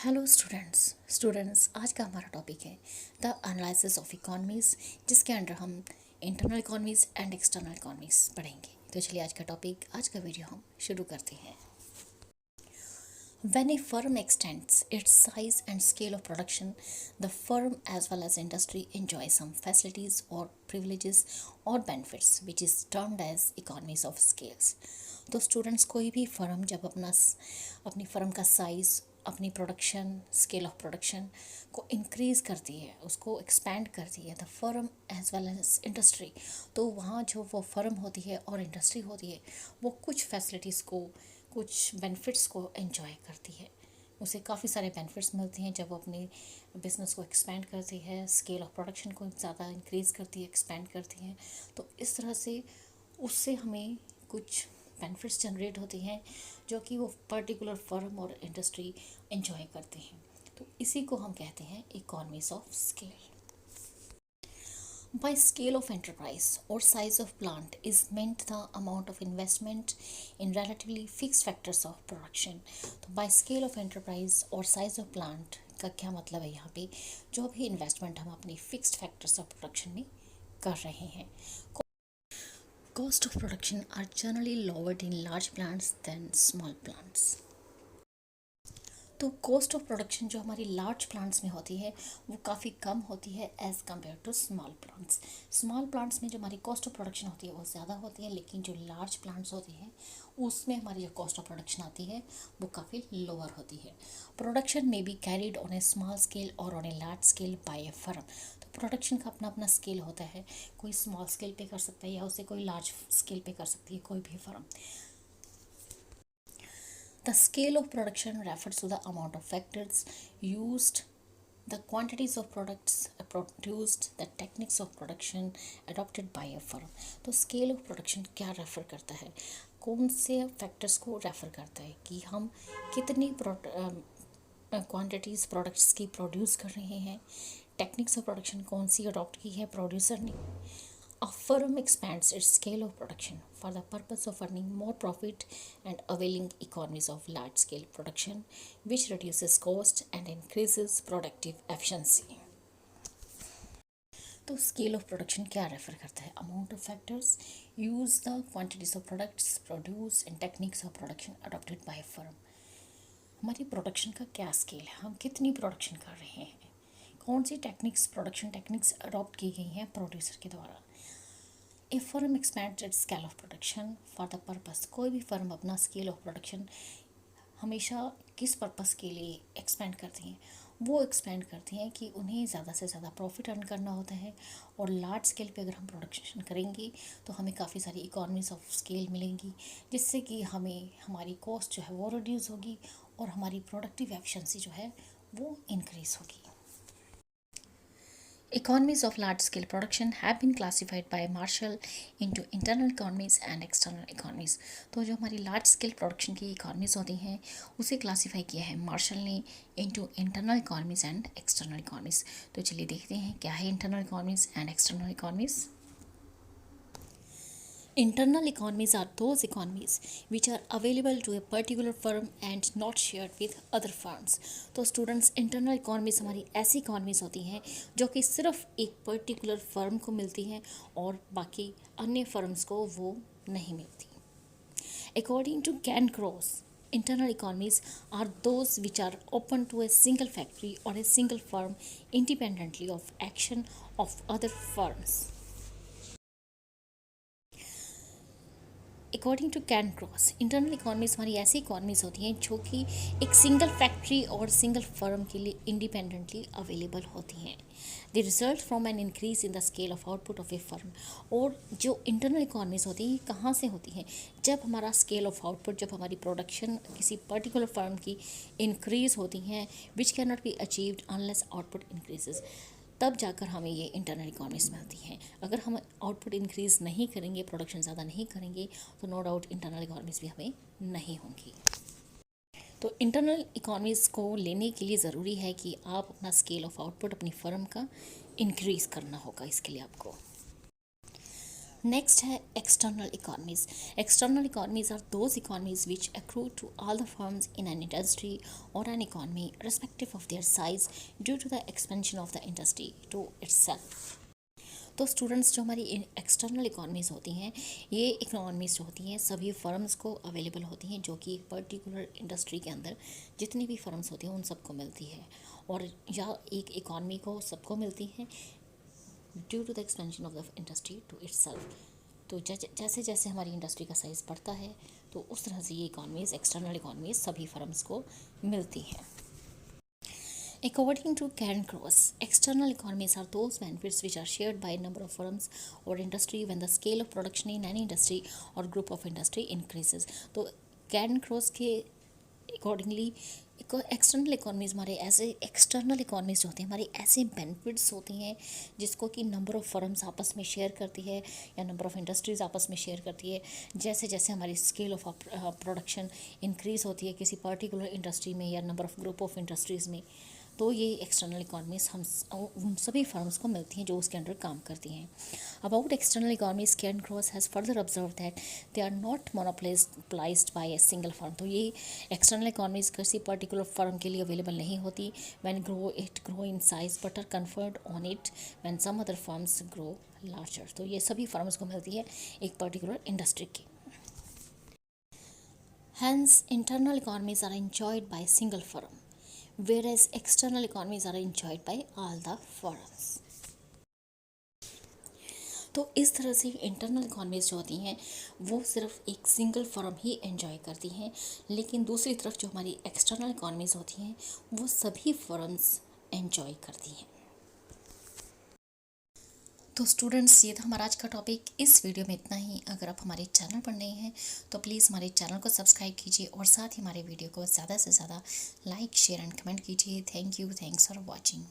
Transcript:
Hello students आज का हमारा टॉपिक है द एनालिसिस ऑफ इकोनॉमीज़, जिसके अंडर हम internal economies and external economies पढ़ेंगे। तो चलिए आज का वीडियो हम शुरू करते हैं। When a firm extends its size and scale of production, the firm as well as industry enjoy some facilities or privileges or benefits, which is termed as economies of scales. तो students, कोई भी firm जब अपनी firm का size, अपनी production, scale of production को increase करती है, उसको एक्सपैंड करती है, the firm as well as industry, तो वहाँ जो वो फर्म होती है और इंडस्ट्री होती है वो कुछ फैसिलिटीज़ को, कुछ बेनिफिट्स को एंजॉय करती है। उसे काफ़ी सारे बेनिफिट्स मिलते हैं जब वो अपने बिज़नेस को एक्सपेंड करती है, स्केल ऑफ प्रोडक्शन को ज़्यादा इंक्रीज़ करती है, एक्सपेंड करती है। तो इस तरह से उससे हमें कुछ बेनिफिट्स जनरेट होती हैं जो कि वो पर्टिकुलर फर्म और इंडस्ट्री एंजॉय करते हैं। तो इसी को हम कहते हैं economies of scale. By scale of enterprise or size of plant is meant the amount of investment in relatively fixed factors of production. तो by scale of enterprise और size of plant का क्या मतलब है? यहाँ पे जो भी इन्वेस्टमेंट हम अपनी फिक्स्ड फैक्टर्स ऑफ प्रोडक्शन में कर रहे हैं। Cost of production are generally lowered in large plants than small plants. तो कॉस्ट ऑफ प्रोडक्शन जो हमारी लार्ज प्लांट्स में होती है वो काफ़ी कम होती है as compare to small plants. Small plants में जो हमारी कॉस्ट ऑफ प्रोडक्शन होती है वो ज़्यादा होती है, लेकिन जो लार्ज प्लांट्स होती हैं उसमें हमारी जो कॉस्ट ऑफ प्रोडक्शन आती है वो काफ़ी लोअर होती है। प्रोडक्शन में be carried on a small scale और on a large scale by a firm. तो प्रोडक्शन का अपना अपना स्केल होता है, कोई स्मॉल स्केल पे कर सकता है या उसे कोई लार्ज स्केल पे कर सकती है कोई भी firm. The scale of production refers to the amount of factors used, the quantities of products produced, the techniques of production adopted by a firm. तो scale of production क्या रेफ़र करता है, कौन से फैक्टर्स को रेफ़र करता है कि हम कितनी क्वांटिटीज़ प्रोडक्ट्स की प्रोड्यूस कर रहे हैं, टेक्निक्स ऑफ प्रोडक्शन कौन सी अडॉप्ट की है प्रोड्यूसर ने। A firm expands its scale of production for the purpose of earning more profit and availing economies of large scale production, which reduces cost and increases productive efficiency. तो scale of production क्या refer करता है? Amount of factors use, the quantities of products produce and techniques of production adopted by firm. हमारी production का क्या scale है, हम कितनी प्रोडक्शन कर रहे हैं, कौन सी टेक्निक्स, प्रोडक्शन टेक्निक्स अडॉप्ट की गई हैं प्रोड्यूसर के द्वारा। A firm expand its scale of production for the purpose. कोई भी फर्म अपना स्केल ऑफ प्रोडक्शन हमेशा किस पर्पस के लिए एक्सपेंड करती हैं? वो एक्सपेंड करती हैं कि उन्हें ज़्यादा से ज़्यादा प्रॉफिट अर्न करना होता है, और लार्ज स्केल पे अगर हम प्रोडक्शन करेंगे तो हमें काफ़ी सारी इकोनॉमीज ऑफ स्केल मिलेंगी, जिससे कि हमें हमारी कॉस्ट जो है वो रिड्यूस होगी और हमारी प्रोडक्टिव एफिशिएंसी जो है वो इंक्रीज़ होगी। Economies of large-scale production have been classified by Marshall into internal economies and external economies. तो जो हमारी लार्ज स्केल प्रोडक्शन की इकोनॉमीज़ होती हैं उसे क्लासीफाई किया है मार्शल ने into internal economies and external economies. तो चलिए देखते हैं क्या है internal economies and external economies. Internal economies are those economies which are available to a particular firm and not shared with other firms. तो स्टूडेंट्स, इंटरनल इकोनॉमीज हमारी ऐसी economies होती हैं जो कि सिर्फ एक पर्टिकुलर फर्म को मिलती हैं और बाकी अन्य फर्म्स को वो नहीं मिलती। According to Ken Cross, internal economies are those which are open to a single factory or a single firm independently of action of other firms. According to Cairncross, internal economies हमारी ऐसी economies होती हैं जो कि एक single factory और single firm के लिए इंडिपेंडेंटली अवेलेबल होती हैं। The result from an increase in the scale of output of a firm. और जो इंटरनल इकोनॉमीज़ होती हैं कहाँ से होती हैं? जब हमारा स्केल ऑफ आउटपुट, जब हमारी प्रोडक्शन किसी पर्टिकुलर फर्म की इंक्रीज़ होती हैं, which can not be achieved unless output increases, तब जाकर हमें ये इंटरनल इकोनॉमीज मिलती हैं। अगर हम आउटपुट इंक्रीज़ नहीं करेंगे, प्रोडक्शन ज़्यादा नहीं करेंगे, तो नो डाउट इंटरनल इकोनॉमीज भी हमें नहीं होंगी। तो इंटरनल इकोनॉमीज़ को लेने के लिए ज़रूरी है कि आप अपना स्केल ऑफ आउटपुट अपनी फर्म का इंक्रीज़ करना होगा। इसके लिए आपको नेक्स्ट है external economies. External economies are those economies which accrue to all the firms in an industry or an economy irrespective of their size due to the expansion of the industry to itself। तो students, जो हमारी external economies होती हैं, ये economies जो होती हैं सभी फर्म्स को अवेलेबल होती हैं, जो कि एक पर्टिकुलर इंडस्ट्री के अंदर जितनी भी फर्म्स होती हैं उन सबको मिलती है, और या एक इकॉनमी को सबको मिलती हैं due to the expansion of the industry to itself. तो जैसे जैसे हमारी इंडस्ट्री का साइज़ बढ़ता है तो उस तरह से ये इकॉनमीज़, एक्सटर्नल इकॉनमीज़ सभी फर्म्स को मिलती हैं। According to Karen Cross, external economies are those benefits which are shared by a number of firms or industry when the scale of production in any industry or group of industry increases। तो Karen cross के accordingly external economies हमारे ऐसे external economies जो होते हैं हमारे ऐसे benefits होती हैं जिसको कि नंबर ऑफ़ फर्म्स आपस में शेयर करती है या नंबर ऑफ़ इंडस्ट्रीज़ आपस में शेयर करती है। जैसे जैसे हमारी स्केल ऑफ प्रोडक्शन इंक्रीज़ होती है किसी पर्टिकुलर इंडस्ट्री में या number of group of industries में, तो ये एक्सटर्नल इकोनॉमीज़ हम उन सभी फर्म्स को मिलती हैं जो उसके अंडर काम करती हैं। About external economies, Cairncross has further observe that they are not monopolised by a single firm. तो ये एक्सटर्नल इकोनॉमीज़ किसी पर्टिकुलर फर्म के लिए अवेलेबल नहीं होती when grow in size but are conferred on it when some other firms grow larger. तो ये सभी फर्म्स को मिलती है एक पर्टिकुलर इंडस्ट्री की। Hence, internal economies are enjoyed by a single firm, whereas external economies are enjoyed by all the firms। तो इस तरह से इंटरनल इकोनॉमीज़ जो होती हैं वो सिर्फ एक सिंगल फर्म ही एंजॉय करती हैं, लेकिन दूसरी तरफ जो हमारी एक्सटर्नल इकोनॉमीज़ होती हैं वो सभी फर्म्स एंजॉय करती हैं। तो स्टूडेंट्स, ये था हमारा आज का टॉपिक। इस वीडियो में इतना ही। अगर आप हमारे चैनल पर नए हैं तो प्लीज़ हमारे चैनल को सब्सक्राइब कीजिए और साथ ही हमारे वीडियो को ज़्यादा से ज़्यादा लाइक, शेयर एंड कमेंट कीजिए। Thank you, thanks for watching.